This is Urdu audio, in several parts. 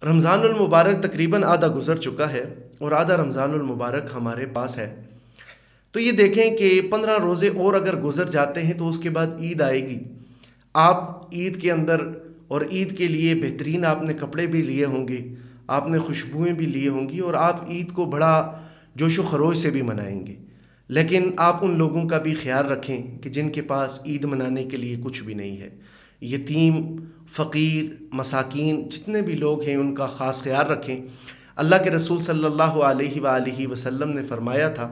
رمضان المبارک تقریباً آدھا گزر چکا ہے اور آدھا رمضان المبارک ہمارے پاس ہے۔ تو یہ دیکھیں کہ 15 روزے اور اگر گزر جاتے ہیں تو اس کے بعد عید آئے گی۔ آپ عید کے اندر اور عید کے لیے بہترین آپ نے کپڑے بھی لیے ہوں گے، آپ نے خوشبوئیں بھی لیے ہوں گی اور آپ عید کو بڑا جوش و خروش سے بھی منائیں گے۔ لیکن آپ ان لوگوں کا بھی خیال رکھیں کہ جن کے پاس عید منانے کے لیے کچھ بھی نہیں ہے۔ یتیم، فقیر، مساکین جتنے بھی لوگ ہیں ان کا خاص خیال رکھیں۔ اللہ کے رسول صلی اللہ علیہ وآلہ وسلم نے فرمایا تھا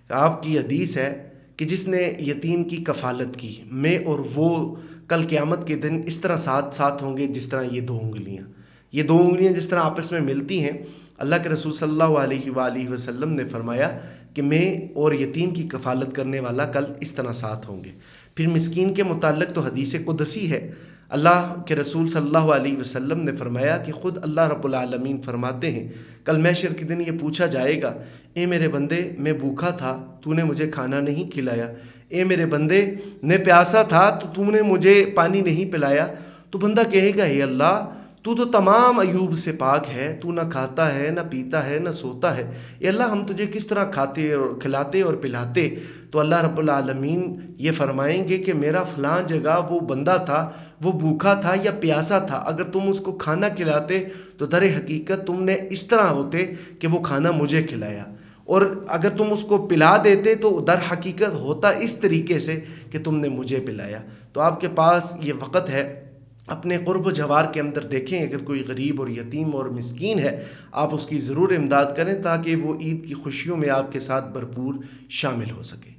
کہ آپ کی حدیث ہے کہ جس نے یتیم کی کفالت کی، میں اور وہ کل قیامت کے دن اس طرح ساتھ ساتھ ہوں گے جس طرح یہ دو انگلیاں جس طرح آپس میں ملتی ہیں۔ اللہ کے رسول صلی اللہ علیہ وآلہ وسلم نے فرمایا کہ میں اور یتیم کی کفالت کرنے والا کل اس طرح ساتھ ہوں گے۔ پھر مسکین کے متعلق تو حدیث قدسی ہے، اللہ کے رسول صلی اللہ علیہ وسلم نے فرمایا کہ خود اللہ رب العالمین فرماتے ہیں کل محشر کے دن یہ پوچھا جائے گا، اے میرے بندے میں بھوکا تھا تو نے مجھے کھانا نہیں کھلایا، اے میرے بندے میں پیاسا تھا تو نے مجھے پانی نہیں پلایا۔ تو بندہ کہے گا اے اللہ تو تمام عیوب سے پاک ہے، تو نہ کھاتا ہے نہ پیتا ہے نہ سوتا ہے، اے اللہ ہم تجھے کس طرح کھاتے اور کھلاتے اور پلاتے؟ تو اللہ رب العالمین یہ فرمائیں گے کہ میرا فلاں جگہ وہ بندہ تھا، وہ بھوکا تھا یا پیاسا تھا، اگر تم اس کو کھانا کھلاتے تو در حقیقت تم نے اس طرح ہوتے کہ وہ کھانا مجھے کھلایا، اور اگر تم اس کو پلا دیتے تو در حقیقت ہوتا اس طریقے سے کہ تم نے مجھے پلایا۔ تو آپ کے پاس یہ وقت ہے، اپنے قرب و جوار کے اندر دیکھیں اگر کوئی غریب اور یتیم اور مسکین ہے آپ اس کی ضرور امداد کریں تاکہ وہ عید کی خوشیوں میں آپ کے ساتھ بھرپور شامل ہو سکے۔